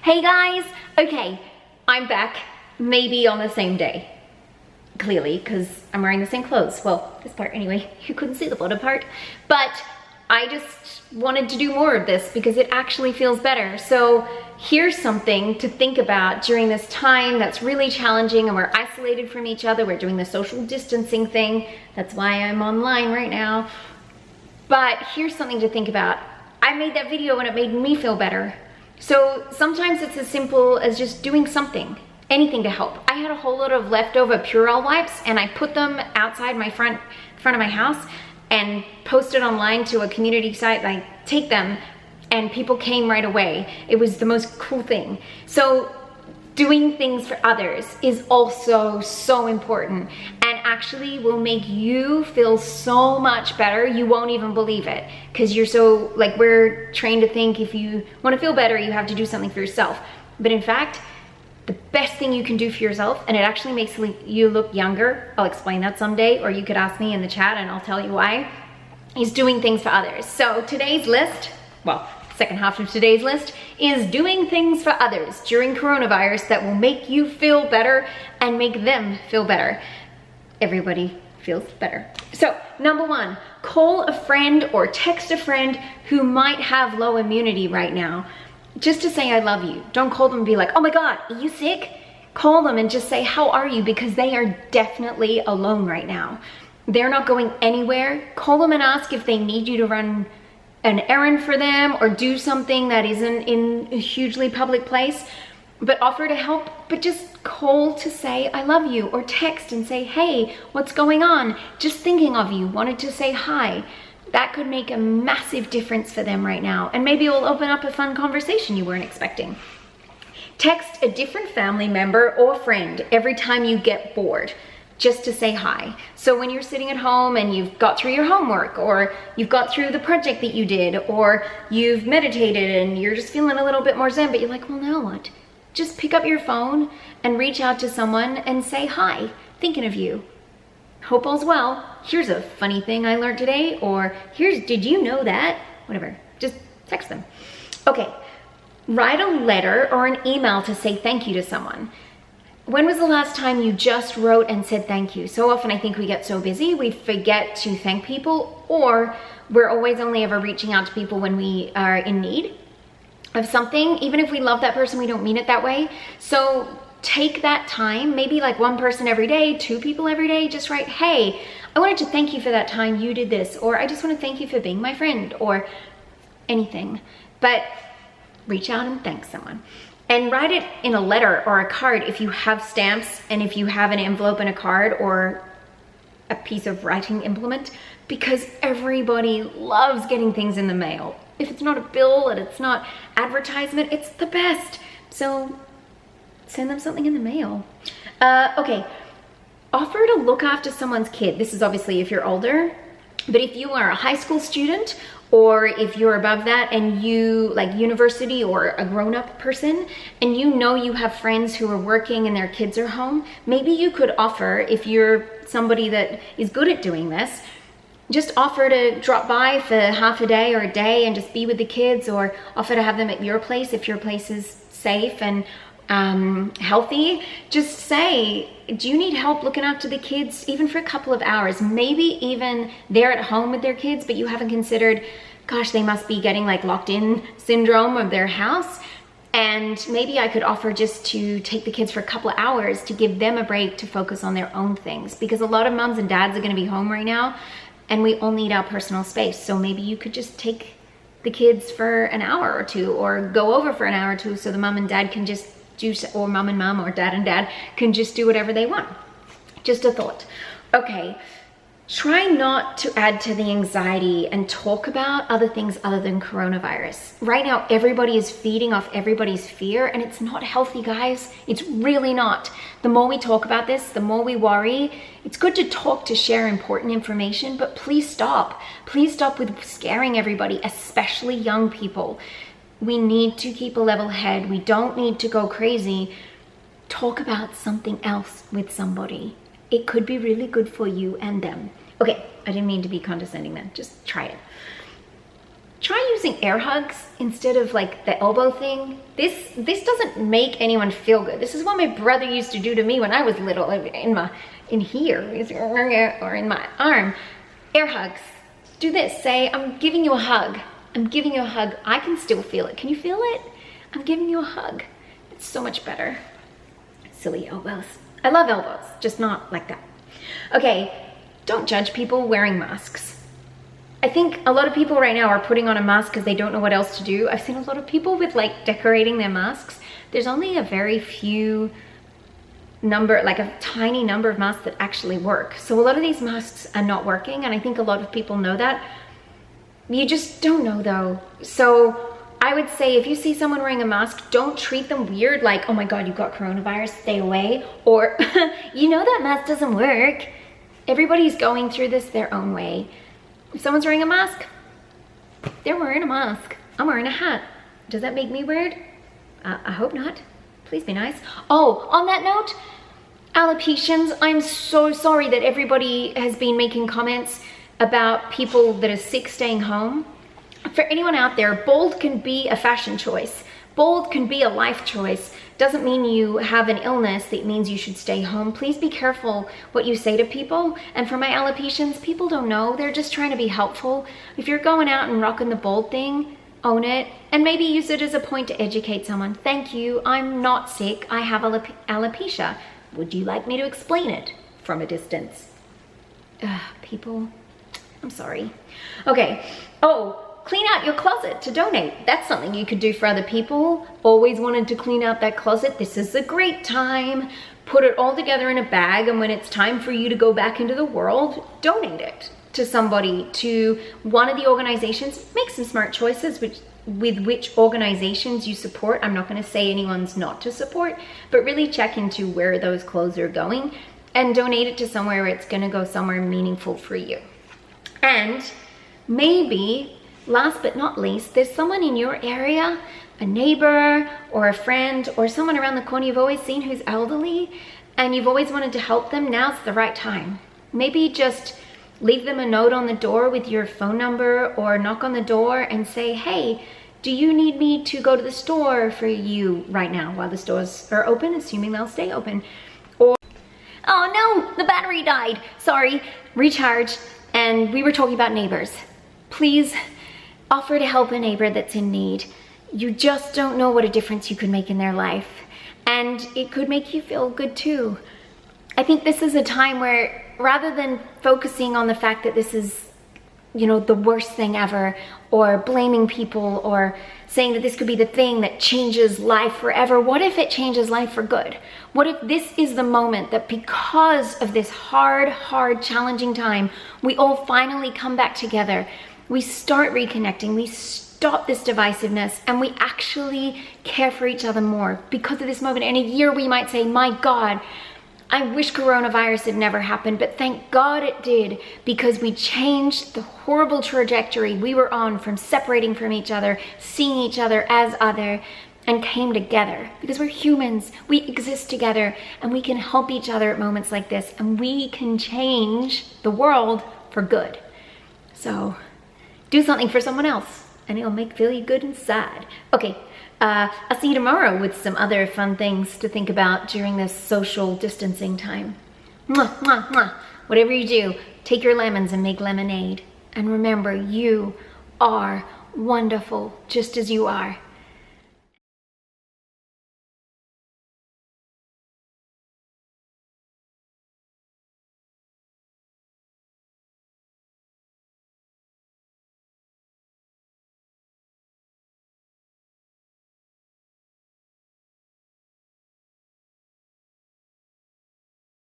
Hey guys, okay, I'm back, maybe on the same day, clearly, because I'm wearing the same clothes. Well, this part anyway, you couldn't see the bottom part, but I just wanted to do more of this because it actually feels better. So here's something to think about during this time that's really challenging and we're isolated from each other. We're doing the social distancing thing. That's why I'm online right now. But here's something to think about. I made that video and it made me feel better. So sometimes it's as simple as just doing something, anything to help. I had a whole lot of leftover Purell wipes and I put them outside my front of my house and posted online to a community site. I take them and people came right away. It was the most cool thing. So doing things for others is also so important and actually will make you feel so much better. You won't even believe it because you're so, like, we're trained to think if you want to feel better, you have to do something for yourself. But in fact, the best thing you can do for yourself, and it actually makes you look younger, I'll explain that someday, or you could ask me in the chat and I'll tell you why, is doing things for others. So today's list, well, second half of today's list is doing things for others during coronavirus that will make you feel better and make them feel better. Everybody feels better. So number one, call a friend or text a friend who might have low immunity right now just to say I love you. Don't call them and be like, oh my God, are you sick? Call them and just say, how are you? Because they are definitely alone right now. They're not going anywhere. Call them and ask if they need you to run an errand for them or do something that isn't in a hugely public place, but offer to help. But just call to say I love you, or text and say, hey, what's going on? Just thinking of you, wanted to say hi. That could make a massive difference for them right now, and maybe it'll open up a fun conversation you weren't expecting. Text a different family member or friend every time you get bored, just to say hi. So when you're sitting at home and you've got through your homework, or you've got through the project that you did, or you've meditated and you're just feeling a little bit more zen, but you're like, well, now what? Just pick up your phone and reach out to someone and say hi, thinking of you. Hope all's well. Here's a funny thing I learned today, or here's, did you know that? Whatever, just text them. Okay, write a letter or an email to say thank you to someone. When was the last time you just wrote and said thank you? So often I think we get so busy, we forget to thank people, or we're always only ever reaching out to people when we are in need of something. Even if we love that person, we don't mean it that way. So take that time, maybe like one person every day, two people every day, just write, hey, I wanted to thank you for that time you did this, or I just want to thank you for being my friend, or anything. But reach out and thank someone. And write it in a letter or a card if you have stamps, and if you have an envelope and a card or a piece of writing implement, because everybody loves getting things in the mail. If it's not a bill and it's not advertisement, it's the best. So send them something in the mail. Okay, offer to look after someone's kid. This is obviously if you're older, but if you are a high school student, or if you're above that and you, like university or a grown-up person, and you know you have friends who are working and their kids are home, maybe you could offer, if you're somebody that is good at doing this, just offer to drop by for half a day or a day and just be with the kids, or offer to have them at your place if your place is safe and healthy. Just say, do you need help looking after the kids, even for a couple of hours? Maybe even they're at home with their kids, but you haven't considered, gosh, they must be getting like locked in syndrome of their house. And maybe I could offer just to take the kids for a couple of hours to give them a break to focus on their own things, because a lot of moms and dads are going to be home right now and we all need our personal space. So maybe you could just take the kids for an hour or two, or go over for an hour or two, so the mom and dad can just do, or mom and mom, or dad and dad can just do whatever they want. Just a thought. Okay, try not to add to the anxiety and talk about other things other than coronavirus. Right now, everybody is feeding off everybody's fear, and it's not healthy, guys. It's really not. The more we talk about this, the more we worry. It's good to talk, to share important information, but please stop. Please stop with scaring everybody, especially young people. We need to keep a level head. We don't need to go crazy. Talk about something else with somebody. It could be really good for you and them. Okay, I didn't mean to be condescending then. Just try it. try using air hugs instead of like the elbow thing. This doesn't make anyone feel good. This is what my brother used to do to me when I was little, in here, or in my arm. Air hugs. Do this, say, I'm giving you a hug. I'm giving you a hug. I can still feel it. Can you feel it? I'm giving you a hug. It's so much better. Silly elbows. I love elbows, just not like that. Okay, don't judge people wearing masks. I think a lot of people right now are putting on a mask because they don't know what else to do. I've seen a lot of people with like decorating their masks. There's only a very few number, like a tiny number of masks that actually work. So a lot of these masks are not working, and I think a lot of people know that. You just don't know though. So I would say if you see someone wearing a mask, don't treat them weird, like, oh my God, you got coronavirus, stay away. Or, you know that mask doesn't work. Everybody's going through this their own way. If someone's wearing a mask, they're wearing a mask. I'm wearing a hat. Does that make me weird? I hope not. Please be nice. Oh, on that note, Allocations, I'm so sorry that everybody has been making comments about people that are sick staying home. For anyone out there, bold can be a fashion choice. Bold can be a life choice. Doesn't mean you have an illness that means you should stay home. Please be careful what you say to people. And for my Allocations, people don't know. They're just trying to be helpful. If you're going out and rocking the bold thing, own it, and maybe use it as a point to educate someone. Thank you, I'm not sick. I have alopecia. Would you like me to explain it from a distance? People, I'm sorry. Okay, oh, clean out your closet to donate. That's something you could do for other people. Always wanted to clean out that closet. This is a great time. Put it all together in a bag, and when it's time for you to go back into the world, donate it to somebody, to one of the organizations. Make some smart choices with which organizations you support. I'm not going to say anyone's not to support, but really check into where those clothes are going and donate it to somewhere where it's going to go somewhere meaningful for you. And maybe, last but not least, there's someone in your area, a neighbor or a friend or someone around the corner you've always seen who's elderly and you've always wanted to help them. Now's the right time. Maybe just leave them a note on the door with your phone number, or knock on the door and say, hey, do you need me to go to the store for you right now while the stores are open, assuming they'll stay open? Or, oh no, the battery died. Sorry, recharge. And we were talking about neighbors. Please offer to help a neighbor that's in need. You just don't know what a difference you could make in their life. And it could make you feel good too. I think this is a time where, rather than focusing on the fact that this is, you know, the worst thing ever, or blaming people, or saying that this could be the thing that changes life forever, what if it changes life for good? What if this is the moment that, because of this hard, challenging time, we all finally come back together, we start reconnecting, we stop this divisiveness, and we actually care for each other more because of this moment. In a year we might say, my God, I wish coronavirus had never happened, but thank God it did, because we changed the horrible trajectory we were on from separating from each other, seeing each other as other, and came together. Because we're humans, we exist together, and we can help each other at moments like this, and we can change the world for good. So do something for someone else, and it'll feel you good inside. Okay. I'll see you tomorrow with some other fun things to think about during this social distancing time. Mwah, mwah, mwah. Whatever you do, take your lemons and make lemonade. And remember, you are wonderful just as you are.